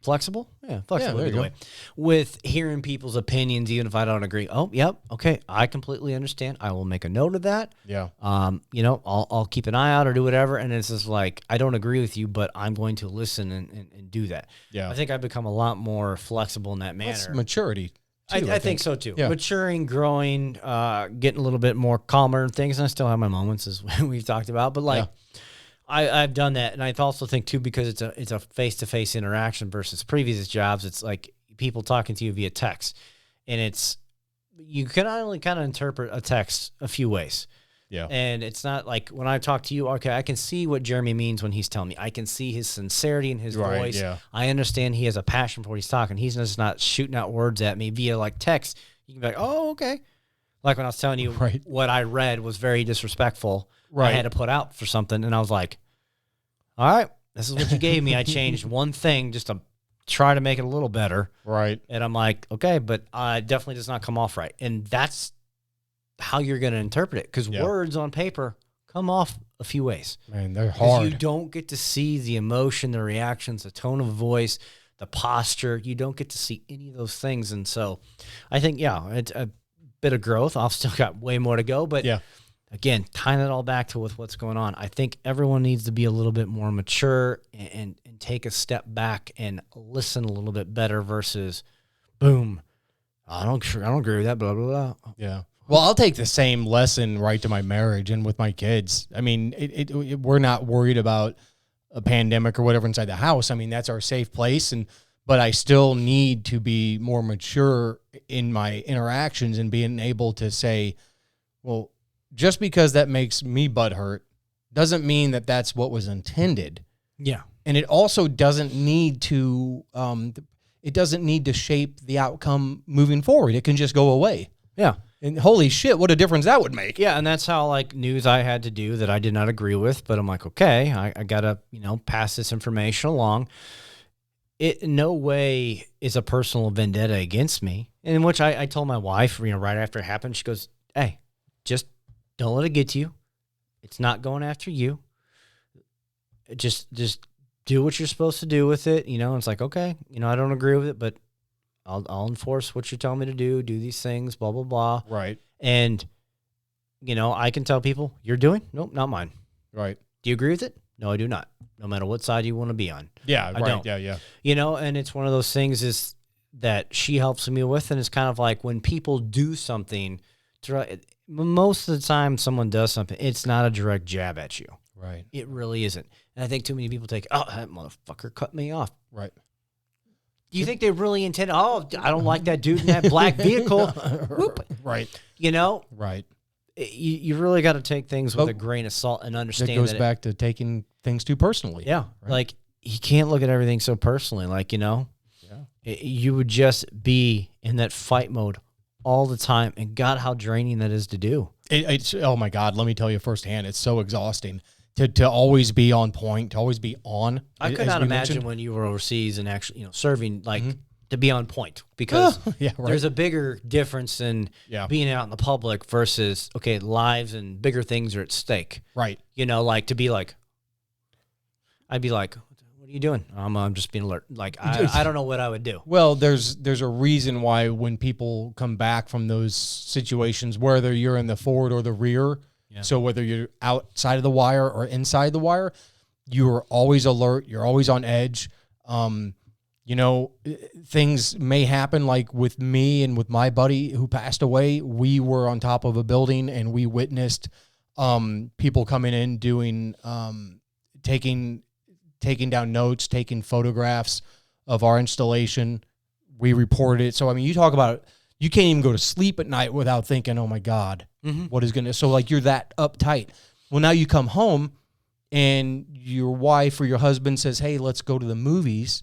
flexible. Yeah, flexible there you go. way. With hearing people's opinions, even if I don't agree. Oh, yep, okay, I completely understand. I will make a note of that. Yeah. I'll keep an eye out or do whatever. And it's just like, I don't agree with you, but I'm going to listen and do that. Yeah. I think I've become a lot more flexible in that manner. That's maturity. I think so too. Yeah. Maturing, growing, getting a little bit more calmer and things. And I still have my moments, as we've talked about. But like, I've done that, and I also think too, because it's a face-to-face interaction versus previous jobs. It's like people talking to you via text, and you can only kind of interpret a text a few ways. Yeah. And it's not like when I talk to you, okay, I can see what Jeremy means when he's telling me. I can see his sincerity in his voice. Yeah. I understand he has a passion for what he's talking. He's just not shooting out words at me via like text. You can be like, oh, okay. Like when I was telling you what I read was very disrespectful. Right. I had to put out for something, and I was like, all right, this is what you gave me. I changed one thing just to try to make it a little better. Right. And I'm like, okay, but it definitely does not come off right. And that's how you're going to interpret it, because words on paper come off a few ways. Man, they're hard. You don't get to see the emotion, the reactions, the tone of voice, the posture. You don't get to see any of those things. And so I think, it's a bit of growth. I've still got way more to go, but again, tying it all back to with what's going on, I think everyone needs to be a little bit more mature and take a step back and listen a little bit better versus, boom, I don't agree with that, blah, blah, blah. Yeah. Well, I'll take the same lesson right to my marriage and with my kids. I mean, we're not worried about a pandemic or whatever inside the house. I mean, that's our safe place. But I still need to be more mature in my interactions and being able to say, well, just because that makes me butthurt doesn't mean that that's what was intended. Yeah. And it also doesn't need to, shape the outcome moving forward. It can just go away. Yeah. And holy shit, what a difference that would make. Yeah, and that's how, like, news I had to do that I did not agree with, but I'm like, okay, I got to, pass this information along. It in no way is a personal vendetta against me, in which I told my wife, right after it happened, she goes, hey, just don't let it get to you. It's not going after you. Just do what you're supposed to do with it. It's like, okay, I don't agree with it, but I'll enforce what you're telling me to do these things, blah, blah, blah. Right. And, I can tell people, you're doing? Nope, not mine. Right. Do you agree with it? No, I do not. No matter what side you want to be on. Yeah, I right. don't. Yeah. And it's one of those things is that she helps me with, and it's kind of like when people do something, most of the time someone does something, it's not a direct jab at you. Right. It really isn't. And I think too many people take, oh, that motherfucker cut me off. Right. Do you think they really intended, I don't like that dude in that black vehicle. Whoop. Right. Right. You really got to take things with a grain of salt and understand that goes back to taking things too personally. Yeah. Right? Like, you can't look at everything so personally. Like, you would just be in that fight mode all the time. And God, how draining that is to do. It's oh my God, let me tell you firsthand, it's so exhausting to always be on point, to always be on. I could not imagine when you were overseas and actually, serving, like, to be on point, because there's a bigger difference in being out in the public versus, okay, lives and bigger things are at stake. Right. Like, to be like, I'd be like, what are you doing? I'm just being alert. Like, I don't know what I would do. Well, there's a reason why when people come back from those situations, whether you're in the forward or the rear, so whether you're outside of the wire or inside the wire, you're always alert. You're always on edge. Things may happen, like with me and with my buddy who passed away. We were on top of a building and we witnessed people coming in doing taking down notes, taking photographs of our installation. We reported it. So I mean, you talk about you can't even go to sleep at night without thinking, oh my God, what is gonna? So like you're that uptight. Well, now you come home and your wife or your husband says, hey, let's go to the movies,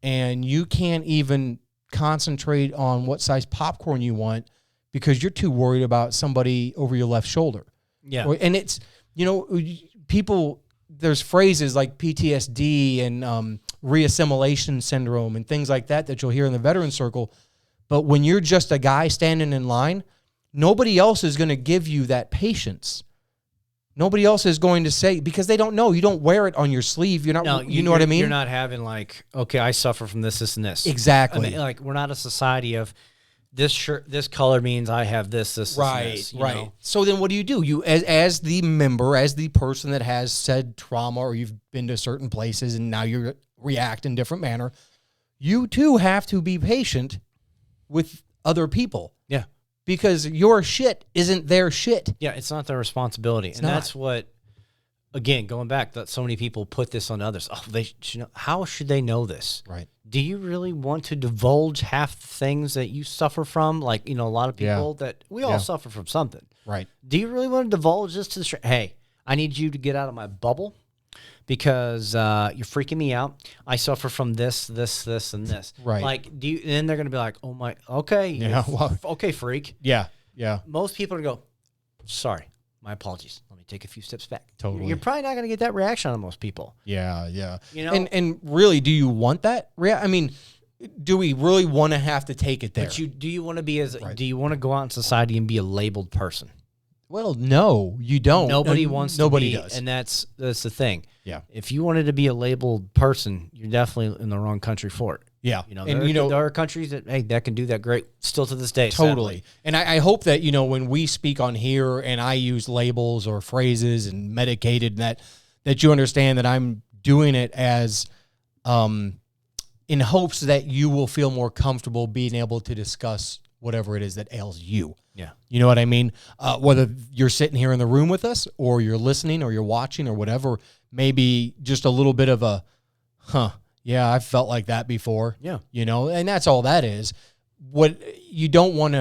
and you can't even concentrate on what size popcorn you want because you're too worried about somebody over your left shoulder. Yeah. And it's, people, there's phrases like PTSD and reassimilation syndrome and things like that you'll hear in the veteran circle. But when you're just a guy standing in line, nobody else is going to give you that patience. Nobody else is going to say, because they don't know. You don't wear it on your sleeve. You're not, know what I mean? You're not having like, okay, I suffer from this, this, and this. Exactly. I mean, like, we're not a society of this shirt, this color means I have this, right, and this. Right. Know? So then what do? You, as the member, as the person that has said trauma, or you've been to certain places and now you react in different manner, you too have to be patient with other people. Yeah. Because your shit isn't their shit. Yeah, it's not their responsibility. And that's what, again, going back, that so many people put this on others. Oh, they should know. How should they know this? Right. Do you really want to divulge half the things that you suffer from? Like, a lot of people that we all suffer from something. Right. Do you really want to divulge this to the hey, I need you to get out of my bubble because you're freaking me out. I suffer from this, and this. Right. Like, and then they're going to be like, oh my, okay. Yeah. Well, okay, freak. Yeah. Yeah. Most people are going to go, sorry, my apologies. Let me take a few steps back. Totally. You're probably not going to get that reaction out of most people. Yeah. Yeah. And really, do you want that? I mean, do we really want to have to take it there? But do you want to be do you want to go out in society and be a labeled person? Well, no, you don't. Nobody wants to Nobody be, does. And that's the thing. Yeah. If you wanted to be a labeled person, you're definitely in the wrong country for it. Yeah. There are countries that can do that great still to this day. Totally. Sadly. And I hope that, when we speak on here and I use labels or phrases and medicated, that you understand that I'm doing it as in hopes that you will feel more comfortable being able to discuss whatever it is that ails you. Yeah. You know what I mean? Whether you're sitting here in the room with us or you're listening or you're watching or whatever, maybe just a little bit of a, yeah, I've felt like that before. Yeah. And that's all that is. What you don't want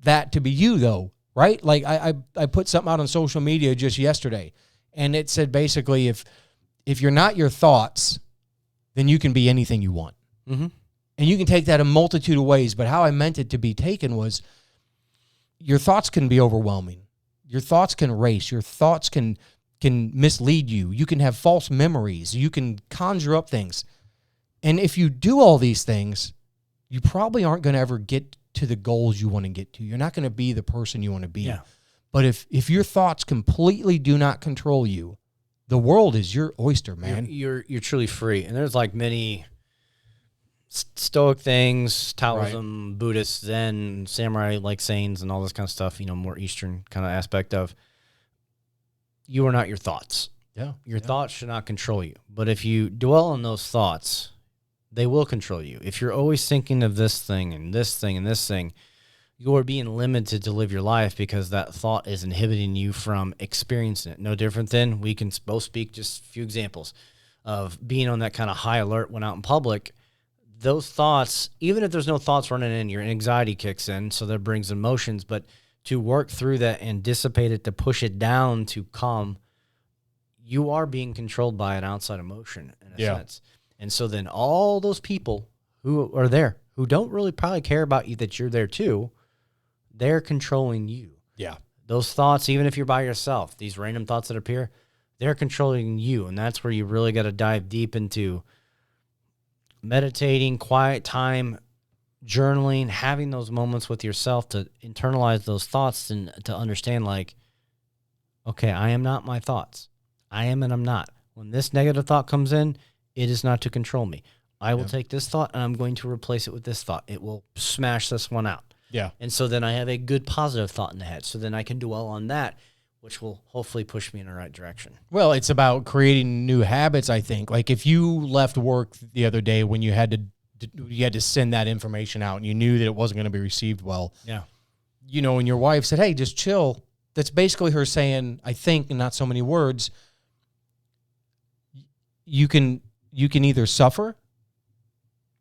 that to be you though, right? Like I put something out on social media just yesterday and it said basically if you're not your thoughts, then you can be anything you want. Mm-hmm. And you can take that a multitude of ways, but how I meant it to be taken was your thoughts can be overwhelming. Your thoughts can race. Your thoughts can mislead you. You can have false memories. You can conjure up things. And if you do all these things, you probably aren't going to ever get to the goals you want to get to. You're not going to be the person you want to be. Yeah. But if your thoughts completely do not control you, the world is your oyster, man. You're truly free. And there's like many Stoic things, Taoism, right. Buddhist, Zen, samurai like sayings and all this kind of stuff, more Eastern kind of aspect of you are not your thoughts. Yeah. Your thoughts should not control you. But if you dwell on those thoughts, they will control you. If you're always thinking of this thing and this thing and this thing, you are being limited to live your life because that thought is inhibiting you from experiencing it. No different than we can both speak just a few examples of being on that kind of high alert when out in public. Those thoughts, even if there's no thoughts running in, your anxiety kicks in, so that brings emotions. But to work through that and dissipate it, to push it down, to calm, you are being controlled by an outside emotion in a sense. And so then all those people who are there, who don't really probably care about you that you're there too, they're controlling you. Yeah. Those thoughts, even if you're by yourself, these random thoughts that appear, they're controlling you. And that's where you really got to dive deep into meditating, quiet time, journaling, having those moments with yourself to internalize those thoughts and to understand like, okay, I am not my thoughts. I am and I'm not. When this negative thought comes in, it is not to control me. I will take this thought and I'm going to replace it with this thought. It will smash this one out. Yeah. And so then I have a good positive thought in the head. So then I can dwell on that, which will hopefully push me in the right direction. Well, it's about creating new habits, I think. Like if you left work the other day when you had to send that information out and you knew that it wasn't going to be received well. Yeah. and your wife said, hey, just chill. That's basically her saying, I think, in not so many words, you can either suffer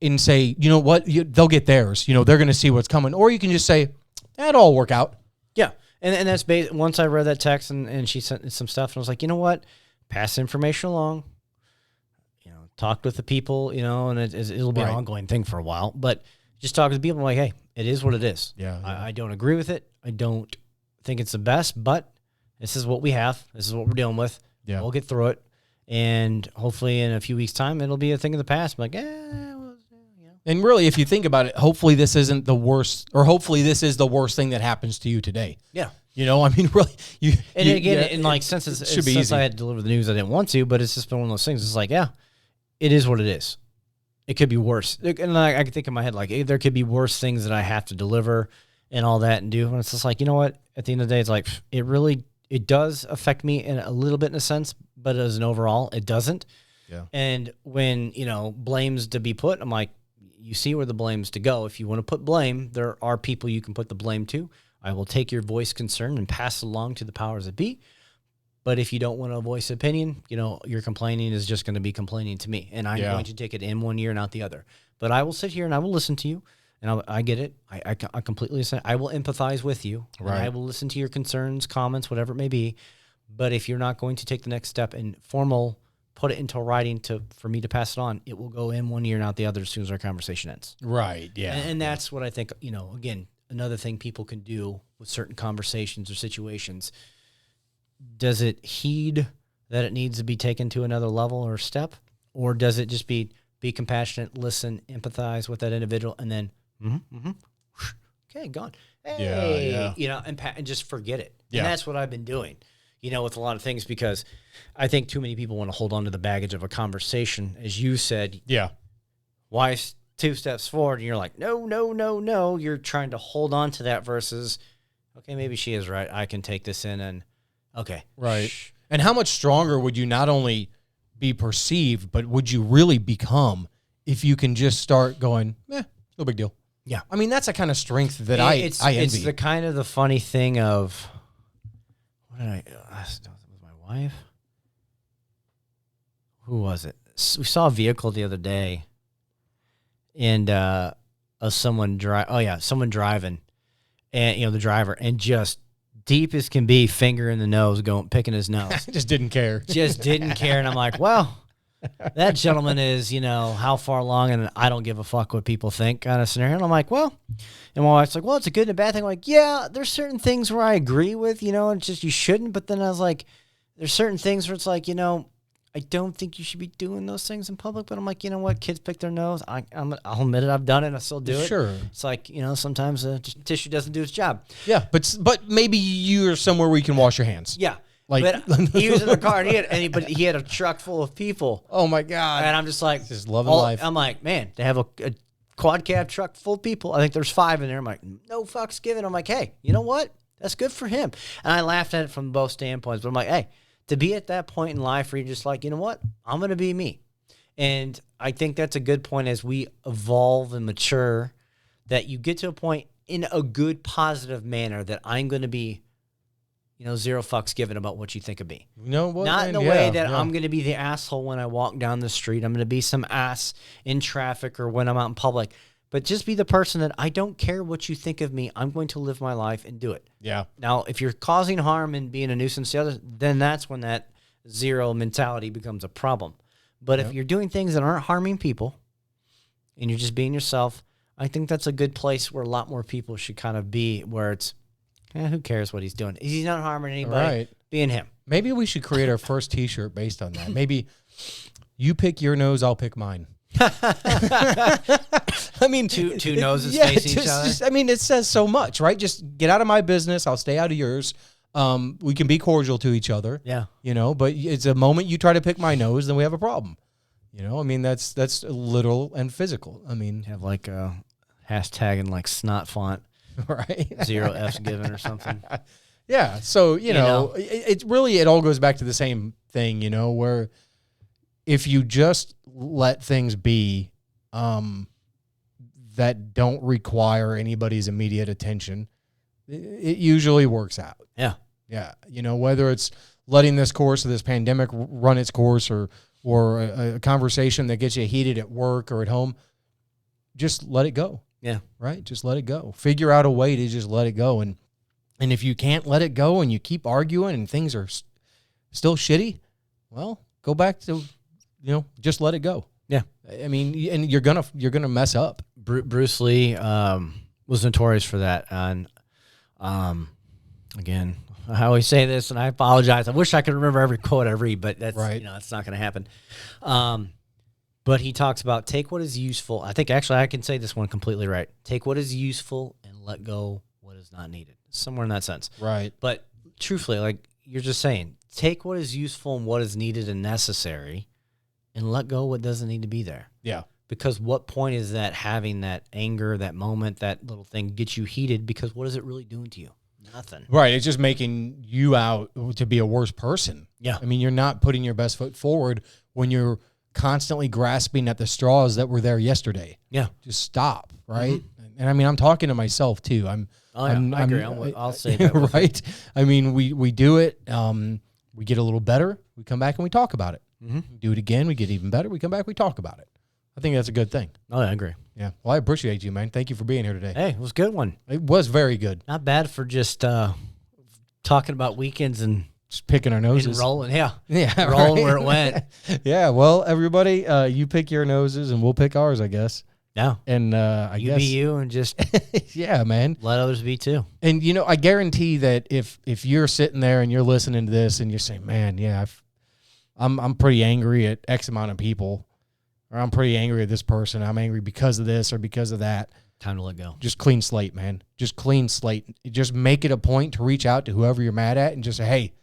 and say, you know what, they'll get theirs. They're going to see what's coming. Or you can just say, that'll all work out. Yeah. And that's once I read that text and she sent some stuff and I was like, you know what? Pass information along. Talked with the people, and it'll be an ongoing thing for a while. But just talk to the people like, hey, it is what it is. Yeah. I don't agree with it. I don't think it's the best, but this is what we have. This is what we're dealing with. Yeah. We'll get through it. And hopefully in a few weeks' time, it'll be a thing of the past. I'm like, well, And really, if you think about it, hopefully this isn't the worst, or hopefully this is the worst thing that happens to you today. Yeah. Really, since I had to deliver the news, I didn't want to, but it's just been one of those things. It's like, yeah, it is what it is. It could be worse. And I can think in my head, like, there could be worse things that I have to deliver and all that and do. And it's just like, you know what? At the end of the day, it's like, it does affect me in a little bit in a sense, but as an overall, it doesn't. Yeah. And when, blame's to be put, I'm like, you see where the blame's to go. If you want to put blame, there are people you can put the blame to. I will take your voice concern and pass it along to the powers that be. But if you don't want to voice opinion, your complaining is just going to be complaining to me. And I'm going to take it in one ear and out the other. But I will sit here and I will listen to you. And I get it. I completely listen. I will empathize with you. Right. And I will listen to your concerns, comments, whatever it may be. But if you're not going to take the next step and put it into writing for me to pass it on, it will go in one ear and out the other as soon as our conversation ends. Right, yeah. And that's what I think, again, another thing people can do with certain conversations or situations. Does it heed that it needs to be taken to another level or step? Or does it just be compassionate, listen, empathize with that individual, and then, okay, gone. Hey, and just forget it. Yeah. And that's what I've been doing, with a lot of things, because I think too many people want to hold on to the baggage of a conversation. As you said, why 2 steps forward? And you're like, no. You're trying to hold on to that versus, okay, maybe she is right. I can take this in and, okay. Right. And how much stronger would you not only be perceived, but would you really become if you can just start going, no big deal. Yeah. I mean, that's a kind of strength that I envy. It's the kind of the funny thing of, what did I with my wife? Who was it? We saw a vehicle the other day, and someone driving, and the driver, and just deep as can be, finger in the nose, picking his nose. Just didn't care. And I'm like, well, that gentleman is, how far along, and I don't give a fuck what people think kind of scenario. And I'm like, well, and my wife's like, well, it's a good and a bad thing. I'm like, yeah, there's certain things where I agree with, it's just you shouldn't. But then I was like, there's certain things where it's like, I don't think you should be doing those things in public. But I'm like, you know what? Kids pick their nose. I'll admit it. I've done it. I still do it. Sure. It's like, sometimes tissue doesn't do its job. Yeah, but maybe you're somewhere where you can wash your hands. Yeah. Like, but he was in the car, and he had a truck full of people. Oh my God! And I'm just like, just loving life. I'm like, man, they have a quad cab truck full of people. I think there's 5 in there. I'm like, no fucks given. I'm like, hey, you know what? That's good for him. And I laughed at it from both standpoints. But I'm like, hey, to be at that point in life where you're just like, you know what? I'm gonna be me. And I think that's a good point as we evolve and mature, that you get to a point in a good, positive manner that I'm going to be, 0 fucks given about what you think of me. Not in the way that I'm going to be the asshole when I walk down the street. I'm going to be some ass in traffic or when I'm out in public. But just be the person that I don't care what you think of me. I'm going to live my life and do it. Yeah. Now, if you're causing harm and being a nuisance to others, then that's when that 0 mentality becomes a problem. But if you're doing things that aren't harming people and you're just being yourself, I think that's a good place where a lot more people should kind of be, where it's, who cares what he's doing? He's not harming anybody. Right. Being him. Maybe we should create our first T-shirt based on that. Maybe you pick your nose, I'll pick mine. I mean, two noses facing each other. It says so much, right? Just get out of my business. I'll stay out of yours. We can be cordial to each other. Yeah. But it's a moment you try to pick my nose, then we have a problem. That's literal and physical. Have like a hashtag in like snot font. Right. 0 F's given or something. Yeah. So, it really, it all goes back to the same thing, where if you just let things be, that don't require anybody's immediate attention, it usually works out. Yeah. Yeah. You know, whether it's letting this course of this pandemic run its course or a conversation that gets you heated at work or at home, just let it go. Yeah. Right? Just let it go. Figure out a way to just let it go. And if you can't let it go and you keep arguing and things are still shitty, well, go back to, just let it go. Yeah. I mean, and you're gonna mess up. Bruce Lee was notorious for that. And again, I always say this, and I apologize. I wish I could remember every quote I read, but that's right. That's not going to happen. But he talks about take what is useful. I think actually I can say this one completely right. Take what is useful and let go what is not needed. Somewhere in that sense. Right. But truthfully, like you're just saying, take what is useful and what is needed and necessary, and let go what doesn't need to be there. Yeah. Because what point is that having that anger, that moment, that little thing get you heated? Because what is it really doing to you? Nothing. Right. It's just making you out to be a worse person. Yeah. I mean, you're not putting your best foot forward when you're constantly grasping at the straws that were there yesterday. Yeah. Just stop. Right. Mm-hmm. And I mean, I'm talking to myself too. I agree. I'll say that. Right. I mean, we do it. We get a little better. We come back and we talk about it. Mm-hmm. We do it again. We get even better. We come back. We talk about it. I think that's a good thing. Oh, I agree. Yeah. Well, I appreciate you, man. Thank you for being here today. Hey, it was a good one. It was very good. Not bad for just talking about weekends and just picking our noses. And rolling. Yeah. Yeah. Rolling right? where it went. Yeah. Well, everybody, you pick your noses and we'll pick ours, I guess. Yeah. And I guess. You be you and just. Yeah, man. Let others be too. And, I guarantee that if you're sitting there and you're listening to this and you're saying, man, yeah, I'm pretty angry at X amount of people. Or I'm pretty angry at this person. I'm angry because of this or because of that. Time to let go. Just clean slate, man. Just clean slate. Just make it a point to reach out to whoever you're mad at and just say, hey,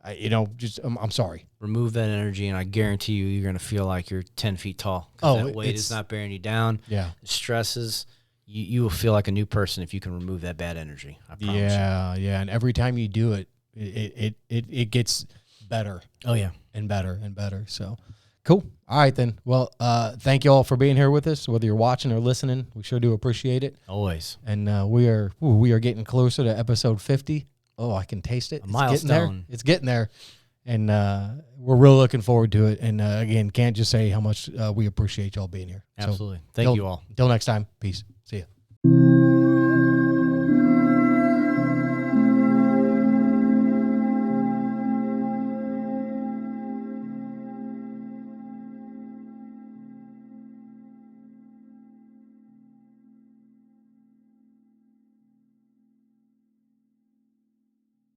I'm sorry. Remove that energy, and I guarantee you're going to feel like you're 10 feet tall. That weight is not bearing you down. Yeah. The stresses. You will feel like a new person if you can remove that bad energy. I promise you. Yeah. And every time you do it, it gets better. Oh, yeah. And better and better. So. Cool. All right, then. Well, thank you all for being here with us, whether you're watching or listening. We sure do appreciate it. Always. And we are getting closer to episode 50. Oh, I can taste it. A milestone. It's getting there. And we're really looking forward to it. And, again, can't just say how much we appreciate y'all being here. Absolutely. So, thank you all. Until next time. Peace. See ya.